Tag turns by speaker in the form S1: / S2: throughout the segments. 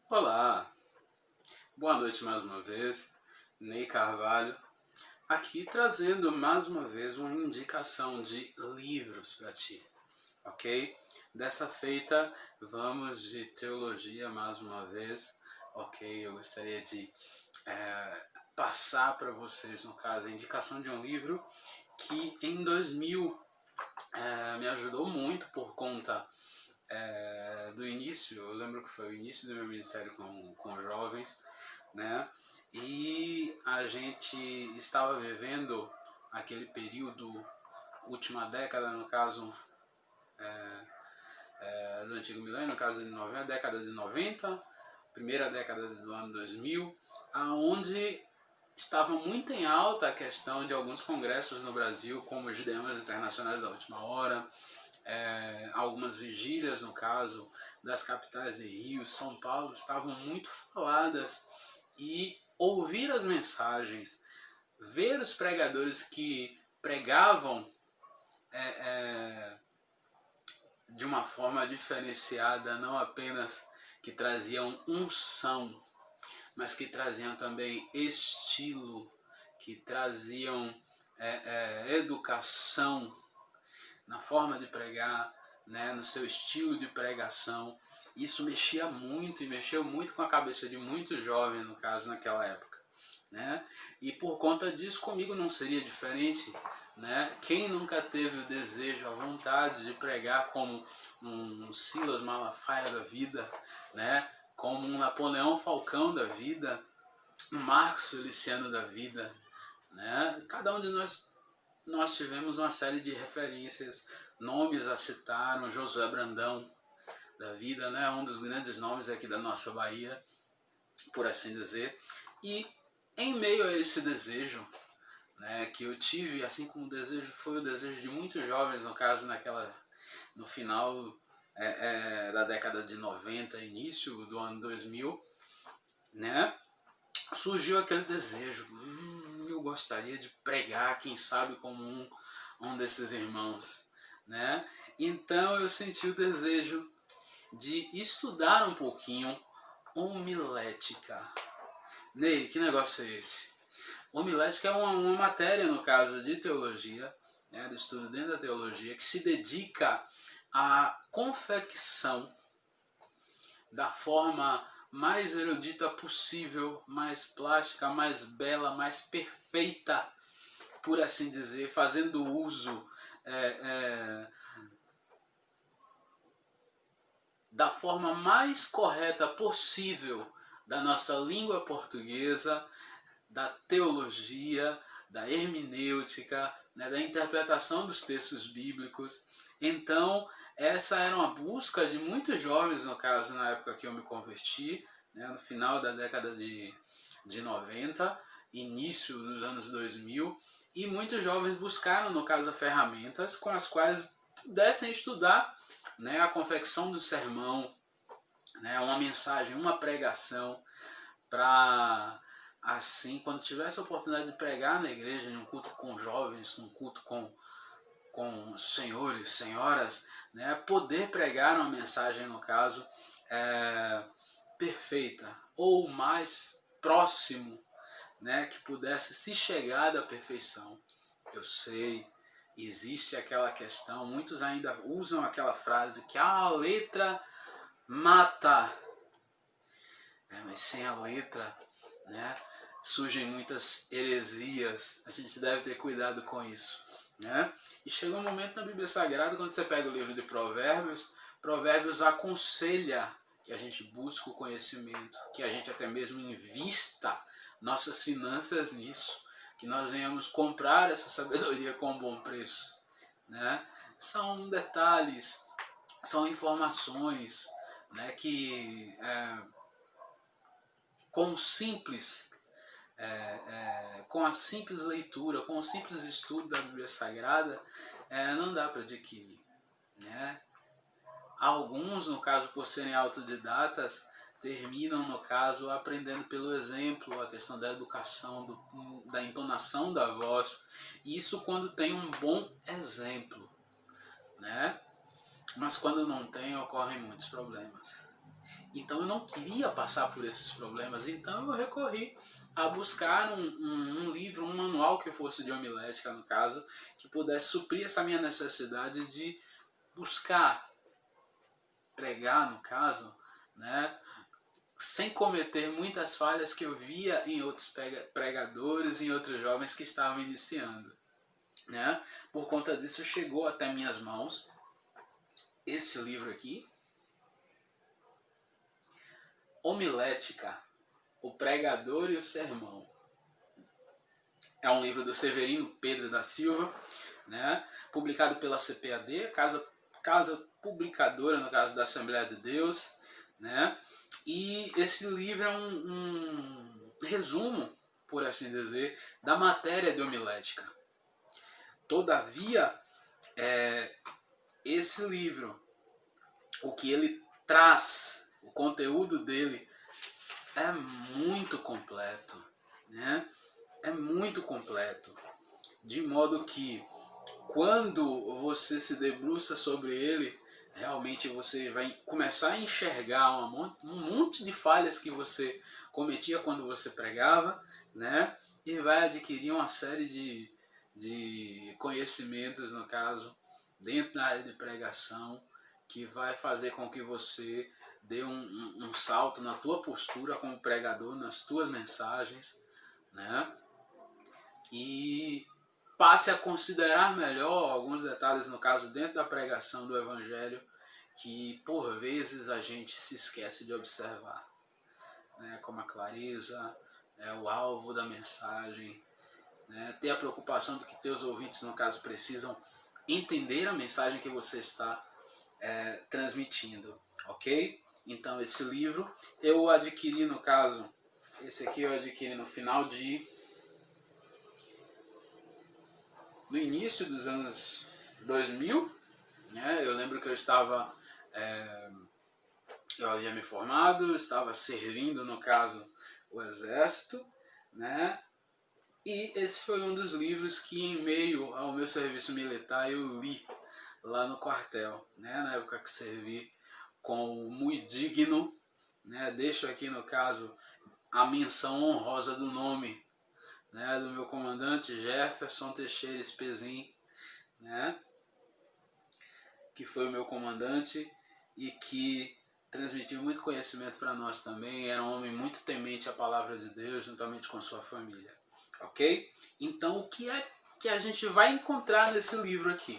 S1: Olá, boa noite mais uma vez, Ney Carvalho, aqui trazendo mais uma vez uma indicação de livros para ti, ok? Dessa feita vamos de teologia mais uma vez, ok? Eu gostaria de passar para vocês, no caso, a indicação de um livro que em 2000 me ajudou muito por conta do início. Eu lembro que foi o início do meu ministério com jovens, né? E a gente estava vivendo aquele período, última década, no caso do antigo milênio, no caso de 90, década de 90, primeira década do ano 2000, aonde estava muito em alta a questão de alguns congressos no Brasil, como os Gideões Internacionais da Última Hora, algumas vigílias, no caso, das capitais de Rio, São Paulo, estavam muito faladas, e ouvir as mensagens, ver os pregadores que pregavam de uma forma diferenciada, não apenas que traziam unção, mas que traziam também estilo, que traziam educação na forma de pregar, né, no seu estilo de pregação. Isso mexia muito e mexeu muito com a cabeça de muitos jovens, no caso, naquela época, né? E por conta disso, comigo não seria diferente, né? Quem nunca teve o desejo, a vontade de pregar como um Silas Malafaia da vida, né? Como um Napoleão Falcão da vida, um Marcos Feliciano da vida, né? Cada um de nós tivemos uma série de referências, nomes a citar, um Josué Brandão da vida, né? Um dos grandes nomes aqui da nossa Bahia, por assim dizer. E em meio a esse desejo, né, que eu tive, assim como o desejo foi o desejo de muitos jovens, no caso no final da década de 90, início do ano 2000, né, surgiu aquele desejo, eu gostaria de pregar, quem sabe como um desses irmãos, né? Então eu senti o desejo de estudar um pouquinho homilética. Ney, que negócio é esse? Homilética é uma matéria, no caso de teologia, né, do estudo dentro da teologia, que se dedica à confecção da forma mais erudita possível, mais plástica, mais bela, mais perfeita, por assim dizer, fazendo uso da forma mais correta possível da nossa língua portuguesa, da teologia, da hermenêutica, né, da interpretação dos textos bíblicos. Então, essa era uma busca de muitos jovens, no caso, na época que eu me converti, né, no final da década de 90, início dos anos 2000, e muitos jovens buscaram, no caso, ferramentas com as quais pudessem estudar, né, a confecção do sermão, né, uma mensagem, uma pregação, para assim, quando tivesse a oportunidade de pregar na igreja, em um culto com jovens, num culto com senhores, senhoras, né, poder pregar uma mensagem, no caso, perfeita, ou mais próximo, né, que pudesse se chegar da perfeição. Eu sei, existe aquela questão, muitos ainda usam aquela frase que a letra mata, mas sem a letra, né, surgem muitas heresias. A gente deve ter cuidado com isso, né? E chega um momento na Bíblia Sagrada, quando você pega o livro de Provérbios, Provérbios aconselha que a gente busque o conhecimento, que a gente até mesmo invista nossas finanças nisso, que nós venhamos comprar essa sabedoria com um bom preço, né? São detalhes, são informações, né, que com a simples leitura, com o simples estudo da Bíblia Sagrada, não dá para adquirir, né? Alguns, no caso, por serem autodidatas, terminam, no caso, aprendendo pelo exemplo, a questão da educação, da entonação da voz, isso quando tem um bom exemplo, né? Mas quando não tem, ocorrem muitos problemas. Então eu não queria passar por esses problemas, então eu recorri a buscar um livro, um manual que fosse de homilética, no caso, que pudesse suprir essa minha necessidade de buscar pregar, no caso, né, sem cometer muitas falhas que eu via em outros pregadores, em outros jovens que estavam iniciando, né? Por conta disso chegou até minhas mãos esse livro aqui, Homilética, o Pregador e o Sermão. É um livro do Severino Pedro da Silva, né? Publicado pela CPAD, casa publicadora, no caso da Assembleia de Deus, né? E esse livro é um resumo, por assim dizer, da matéria de homilética. Todavia, esse livro, o que ele traz, o conteúdo dele é muito completo, né? É muito completo, de modo que quando você se debruça sobre ele, realmente você vai começar a enxergar um monte de falhas que você cometia quando você pregava, né? E vai adquirir uma série de conhecimentos, no caso, dentro da área de pregação, que vai fazer com que você dê um salto na tua postura como pregador, nas tuas mensagens, né? E passe a considerar melhor alguns detalhes, no caso, dentro da pregação do Evangelho, que por vezes a gente se esquece de observar, né? Como a clareza, o alvo da mensagem, né? Ter a preocupação de que teus ouvintes, no caso, precisam entender a mensagem que você está transmitindo, ok? Então esse livro eu adquiri, no caso, esse aqui eu adquiri no final no início dos anos 2000, né? Eu lembro que eu estava, eu havia me formado, estava servindo, no caso, o exército, né? E esse foi um dos livros que, em meio ao meu serviço militar, eu li lá no quartel, né? Na época que servi com o muito digno, né? Deixo aqui, no caso, a menção honrosa do nome, né, do meu comandante Jefferson Teixeira Espezin, né, que foi o meu comandante e que transmitiu muito conhecimento para nós também. Era um homem muito temente à palavra de Deus, juntamente com sua família, ok? Então, o que é que a gente vai encontrar nesse livro aqui,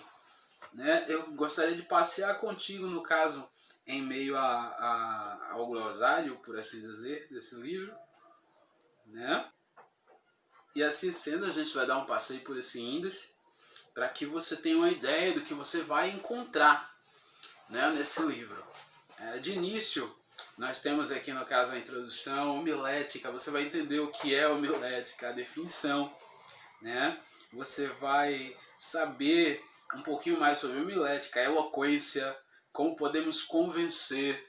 S1: né? Eu gostaria de passear contigo, no caso, em meio ao glossário, por assim dizer, desse livro, né? E assim sendo, a gente vai dar um passeio por esse índice para que você tenha uma ideia do que você vai encontrar, né, nesse livro. De início, nós temos aqui, no caso, a introdução, homilética. Você vai entender o que é homilética, a definição, né? Você vai saber um pouquinho mais sobre homilética, a eloquência, como podemos convencer,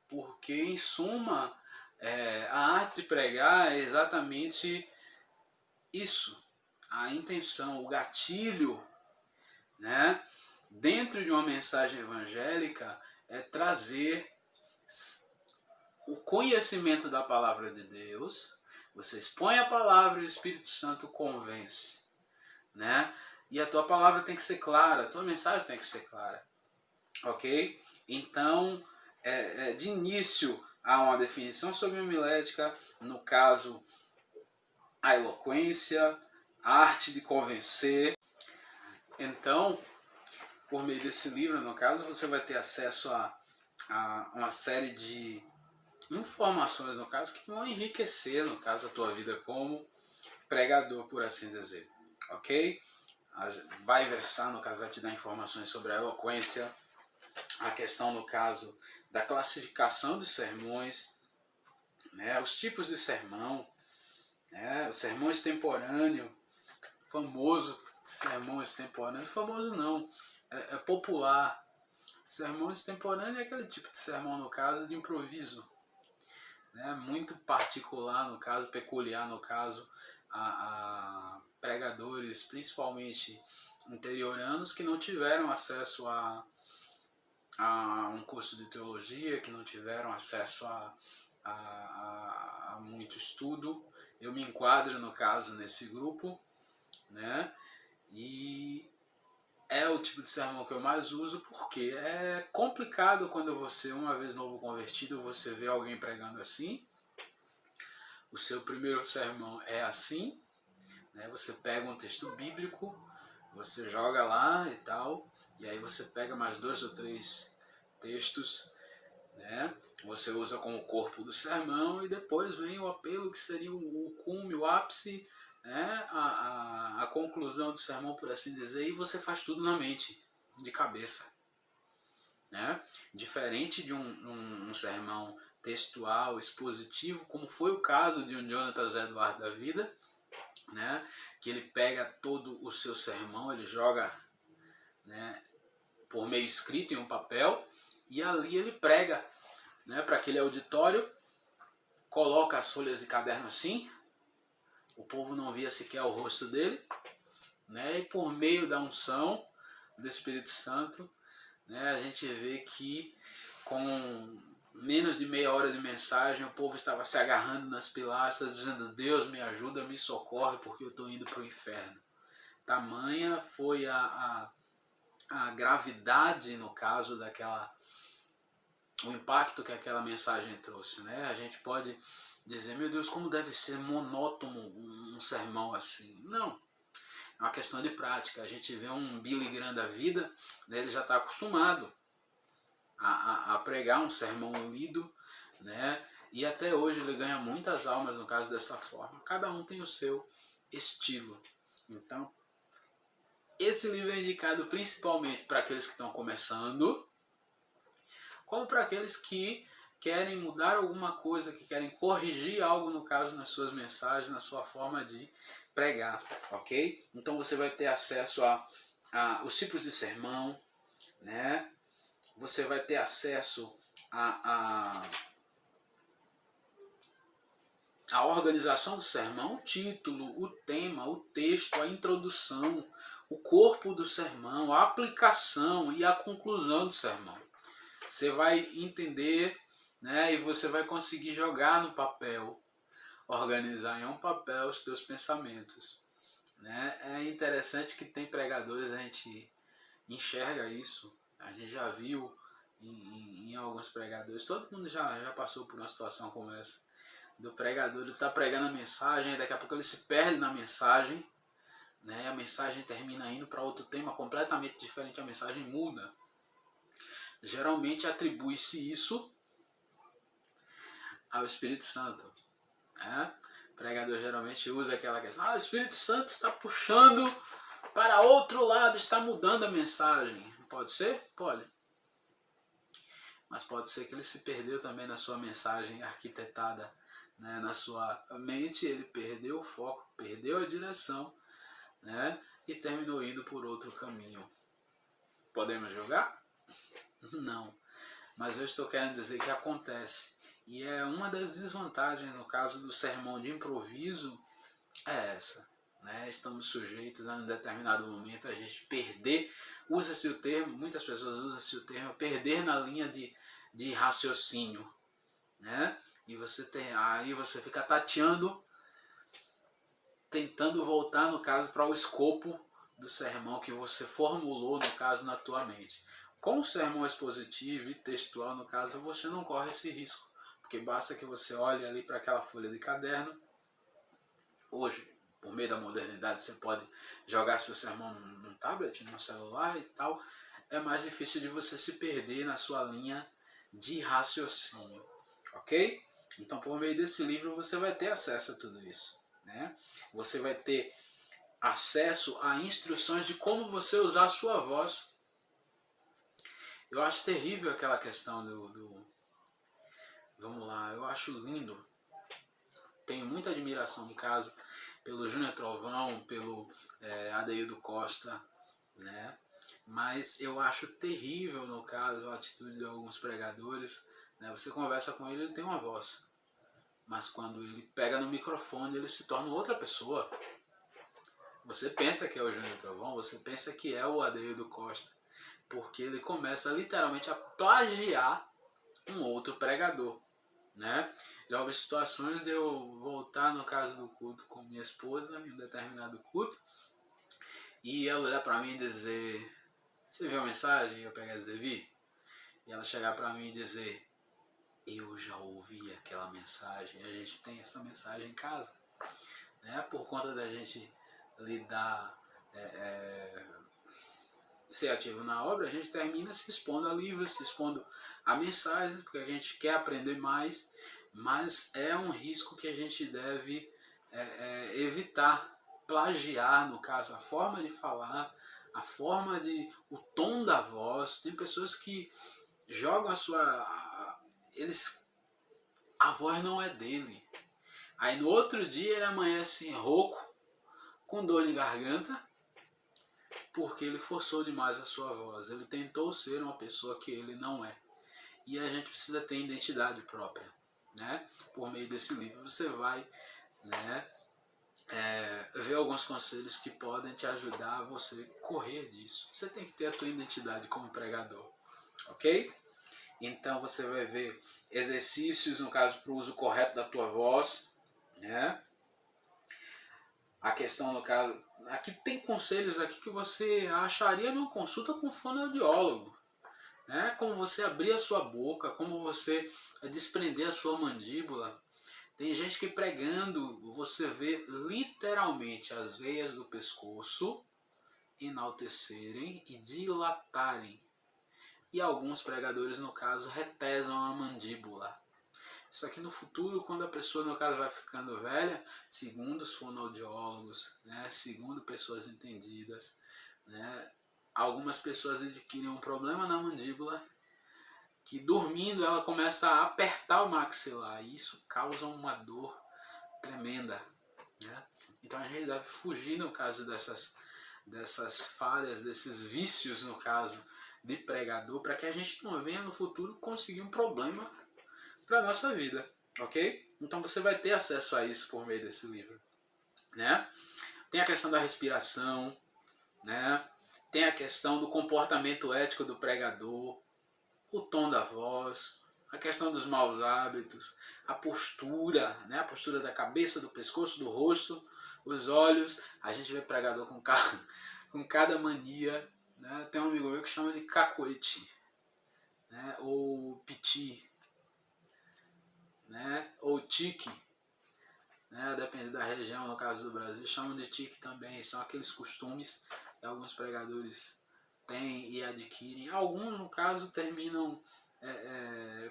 S1: porque, em suma, a arte de pregar é exatamente isso, a intenção, o gatilho, né, dentro de uma mensagem evangélica é trazer o conhecimento da palavra de Deus. Você expõe a palavra e o Espírito Santo convence, né? E a tua palavra tem que ser clara, a tua mensagem tem que ser clara, ok? Então, de início, há uma definição sobre homilética, no caso, a eloquência, a arte de convencer. Então, por meio desse livro, no caso, você vai ter acesso a uma série de informações, no caso, que vão enriquecer, no caso, a tua vida como pregador, por assim dizer, ok? Vai versar, no caso, vai te dar informações sobre a eloquência, a questão, no caso, da classificação dos sermões, né, os tipos de sermão, o sermão extemporâneo, famoso sermão extemporâneo, famoso não, é popular. Sermão extemporâneo é aquele tipo de sermão, no caso, de improviso, né, muito particular, no caso, peculiar, no caso, a pregadores, principalmente interioranos, que não tiveram acesso a um curso de teologia, que não tiveram acesso a muito estudo. Eu me enquadro, no caso, nesse grupo, né? E é o tipo de sermão que eu mais uso, porque é complicado quando você, uma vez novo convertido, você vê alguém pregando assim. O seu primeiro sermão é assim, né? Você pega um texto bíblico, você joga lá e tal, e aí você pega mais 2 ou 3 textos, né? Você usa como corpo do sermão, e depois vem o apelo, que seria o cume, o ápice, né? A conclusão do sermão, por assim dizer, e você faz tudo na mente, de cabeça, né? Diferente de um sermão textual, expositivo, como foi o caso de um Jonathan Edwards da vida, né? Que ele pega todo o seu sermão, ele joga, né, por meio escrito em um papel, e ali ele prega, né, para aquele auditório, coloca as folhas de caderno assim, o povo não via sequer o rosto dele, né, e por meio da unção do Espírito Santo, né, a gente vê que com menos de meia hora de mensagem, o povo estava se agarrando nas pilastras, dizendo: Deus me ajuda, me socorre, porque eu estou indo para o inferno. Tamanha foi a gravidade, no caso, o impacto que aquela mensagem trouxe, né? A gente pode dizer: meu Deus, como deve ser monótono um sermão assim. Não, é uma questão de prática. A gente vê um Billy Graham da vida, né? Ele já está acostumado a pregar um sermão lido, né? E até hoje ele ganha muitas almas, no caso, dessa forma. Cada um tem o seu estilo. Então, esse livro é indicado principalmente para aqueles que estão começando, como para aqueles que querem mudar alguma coisa, que querem corrigir algo, no caso, nas suas mensagens, na sua forma de pregar, ok? Então você vai ter acesso a os tipos de sermão, né? Você vai ter acesso a organização do sermão, o título, o tema, o texto, a introdução, o corpo do sermão, a aplicação e a conclusão do sermão. Você vai entender, né, e você vai conseguir jogar no papel, organizar em um papel os teus pensamentos, né? É interessante que tem pregadores, a gente enxerga isso, a gente já viu em alguns pregadores, todo mundo já passou por uma situação como essa, do pregador, ele está pregando a mensagem, e daqui a pouco ele se perde na mensagem, né? A mensagem termina indo para outro tema completamente diferente, a mensagem muda. Geralmente atribui-se isso ao Espírito Santo, né? O pregador geralmente usa aquela questão: o Espírito Santo está puxando para outro lado, está mudando a mensagem. Pode ser? Pode. Mas pode ser que ele se perdeu também na sua mensagem arquitetada, né, na sua mente, ele perdeu o foco, perdeu a direção, né, e terminou indo por outro caminho. Podemos julgar? Não. Mas eu estou querendo dizer que acontece. E é uma das desvantagens, no caso do sermão de improviso, é essa, né? Estamos sujeitos a um determinado momento a gente perder, usa-se o termo, muitas pessoas usam-se o termo, perder na linha de raciocínio, né? E aí você fica tateando, tentando voltar, no caso, para o escopo do sermão que você formulou, no caso, na tua mente. Com o sermão expositivo e textual, no caso, você não corre esse risco, porque basta que você olhe ali para aquela folha de caderno. Hoje, por meio da modernidade, você pode jogar seu sermão num tablet, num celular e tal. É mais difícil de você se perder na sua linha de raciocínio, ok? Então, por meio desse livro, você vai ter acesso a tudo isso, né? Você vai ter acesso a instruções de como você usar a sua voz. Eu acho terrível aquela questão vamos lá, eu acho lindo. Tenho muita admiração, no caso, pelo Júnior Trovão, pelo Adeildo Costa, né? Mas eu acho terrível, no caso, a atitude de alguns pregadores, né? Você conversa com ele, ele tem uma voz, mas quando ele pega no microfone, ele se torna outra pessoa. Você pensa que é o Júnior Trovão, você pensa que é o Adeildo Costa, porque ele começa literalmente a plagiar um outro pregador, né? Já houve situações de eu voltar no caso do culto com minha esposa em um determinado culto e ela olhar para mim e dizer: "Você viu a mensagem?" E eu pegar e dizer: "Vi." E ela chegar para mim e dizer: "Eu já ouvi aquela mensagem." A gente tem essa mensagem em casa, né? Por conta da gente lidar, ser ativo na obra, a gente termina se expondo a livros, se expondo a mensagens, porque a gente quer aprender mais, mas é um risco que a gente deve evitar. Plagiar, no caso, a forma de falar, a forma de, o tom da voz. Tem pessoas que jogam a voz não é dele. Aí no outro dia ele amanhece rouco, com dor de garganta, porque ele forçou demais a sua voz. Ele tentou ser uma pessoa que ele não é. E a gente precisa ter identidade própria, né? Por meio desse livro você vai, né, ver alguns conselhos que podem te ajudar a você correr disso. Você tem que ter a tua identidade como pregador, ok? Então você vai ver exercícios, no caso, para o uso correto da tua voz, né? A questão, no caso, aqui tem conselhos aqui que você acharia numa consulta com fonoaudiólogo, né? Como você abrir a sua boca, como você desprender a sua mandíbula. Tem gente que pregando, você vê literalmente as veias do pescoço enaltecerem e dilatarem. E alguns pregadores, no caso, retesam a mandíbula. Isso aqui no futuro, quando a pessoa, no caso, vai ficando velha, segundo os fonoaudiólogos, né, segundo pessoas entendidas, né, algumas pessoas adquirem um problema na mandíbula, que dormindo ela começa a apertar o maxilar, e isso causa uma dor tremenda, né? Então a gente deve fugir, no caso, dessas falhas, desses vícios, no caso, de pregador, para que a gente não venha no futuro conseguir um problema para a nossa vida, ok? Então você vai ter acesso a isso por meio desse livro, né? Tem a questão da respiração, né? Tem a questão do comportamento ético do pregador, o tom da voz, a questão dos maus hábitos, a postura, né? A postura da cabeça, do pescoço, do rosto, os olhos. A gente vê pregador com cada mania, né? Tem um amigo meu que chama de cacoete, né? Ou piti, né? Ou tique, né? Dependendo da região, no caso do Brasil, chamam de tique também. São aqueles costumes que alguns pregadores têm e adquirem. Alguns, no caso, terminam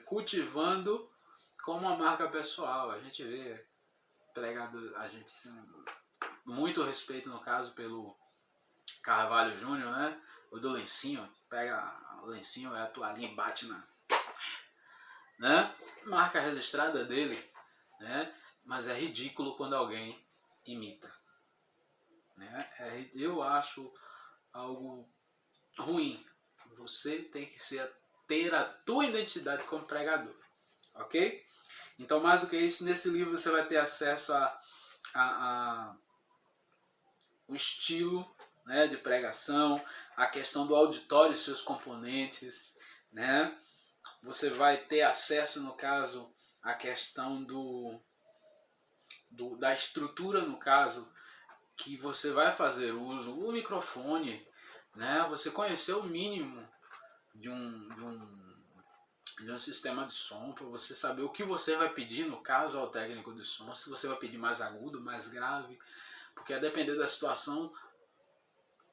S1: cultivando como uma marca pessoal. A gente vê pregador, a gente muito respeito, no caso, pelo Carvalho Júnior, né? O do lencinho, pega o lencinho, a toalhinha e bate na, né? Marca registrada dele, né? Mas é ridículo quando alguém imita, né? Eu acho algo ruim. Você tem que ter a tua identidade como pregador, ok? Então, mais do que isso, nesse livro você vai ter acesso a o estilo, né, de pregação, a questão do auditório e seus componentes, né? Você vai ter acesso, no caso, à questão da estrutura, no caso, que você vai fazer uso, o microfone, né? Você conhecer o mínimo de um sistema de som, para você saber o que você vai pedir, no caso, ao técnico de som, se você vai pedir mais agudo, mais grave, porque a depender da situação,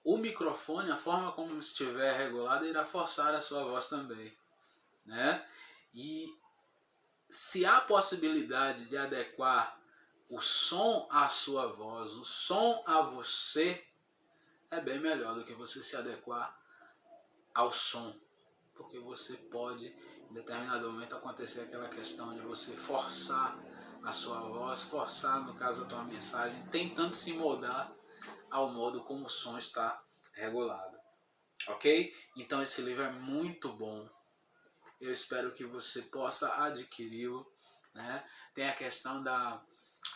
S1: o microfone, a forma como estiver regulado, irá forçar a sua voz também, né? E se há possibilidade de adequar o som à sua voz, o som a você, é bem melhor do que você se adequar ao som, porque você pode, em determinado momento, acontecer aquela questão de você forçar a sua voz, forçar, no caso, a tua mensagem, tentando se moldar ao modo como o som está regulado, ok? Então esse livro é muito bom, eu espero que você possa adquiri-lo, né? Tem a questão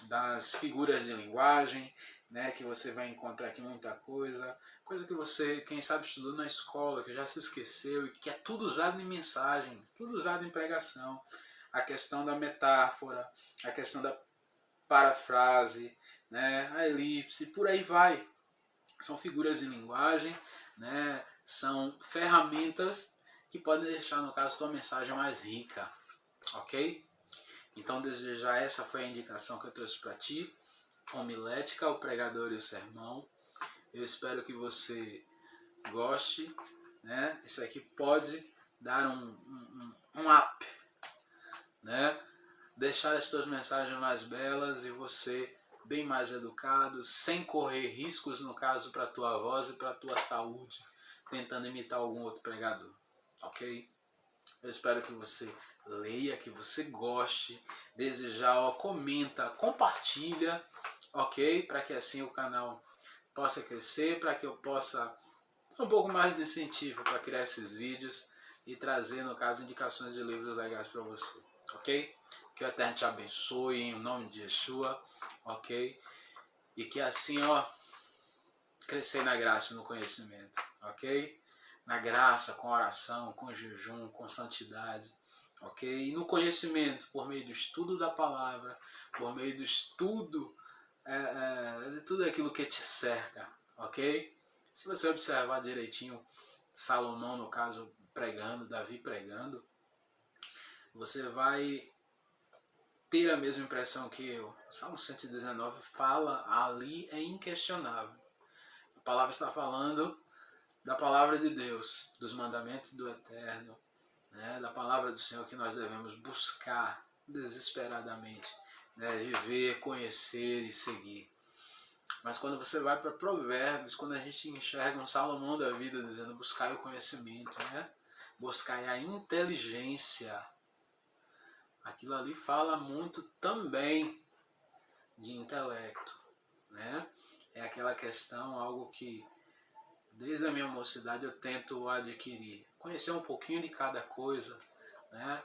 S1: das figuras de linguagem, né? Que você vai encontrar aqui muita coisa, coisa que você, quem sabe, estudou na escola, que já se esqueceu e que é tudo usado em mensagem, tudo usado em pregação. A questão da metáfora, a questão da parafrase, né, a elipse, por aí vai. São figuras de linguagem, né, são ferramentas que podem deixar, no caso, tua mensagem mais rica, ok? Então, desde já, essa foi a indicação que eu trouxe para ti. Homilética, o pregador e o sermão. Eu espero que você goste, né? Isso aqui pode dar um up, né? Deixar as tuas mensagens mais belas e você bem mais educado, sem correr riscos, no caso, para a tua voz e para a tua saúde, tentando imitar algum outro pregador, ok? Eu espero que você leia, que você goste, desejar, ó, comenta, compartilha, ok? Para que assim o canal possa crescer, para que eu possa ter um pouco mais de incentivo para criar esses vídeos e trazer, no caso, indicações de livros legais para você, ok? Que o Eterno te abençoe em nome de Yeshua, ok? E que assim, ó, crescer na graça e no conhecimento, ok? Na graça, com oração, com jejum, com santidade, ok? E no conhecimento, por meio do estudo da palavra, por meio do estudo de tudo aquilo que te cerca, ok? Se você observar direitinho, Salomão, no caso, pregando, Davi pregando, você vai ter a mesma impressão que eu. O Salmo 119 fala, ali é inquestionável. A palavra está falando da palavra de Deus, dos mandamentos do Eterno, né, da palavra do Senhor que nós devemos buscar desesperadamente, né, viver, conhecer e seguir. Mas quando você vai para Provérbios, quando a gente enxerga um Salomão da vida dizendo buscai o conhecimento, né, buscai a inteligência, aquilo ali fala muito também de intelecto, né? É aquela questão, algo que desde a minha mocidade eu tento adquirir, conhecer um pouquinho de cada coisa, né?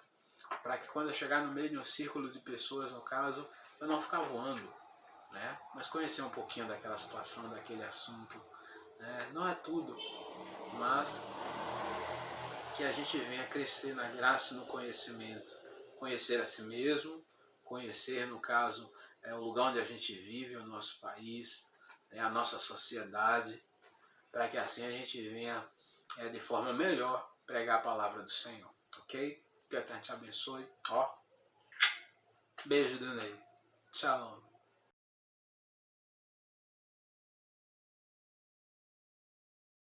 S1: Para que quando eu chegar no meio de um círculo de pessoas, no caso, eu não ficar voando, né? Mas conhecer um pouquinho daquela situação, daquele assunto, né? Não é tudo, mas que a gente venha crescer na graça e no conhecimento, conhecer a si mesmo, conhecer, no caso, o lugar onde a gente vive, o nosso país, a nossa sociedade, para que assim a gente venha de forma melhor pregar a palavra do Senhor, ok? Que o Eterno te abençoe. Ó, beijo do Ney. Shalom.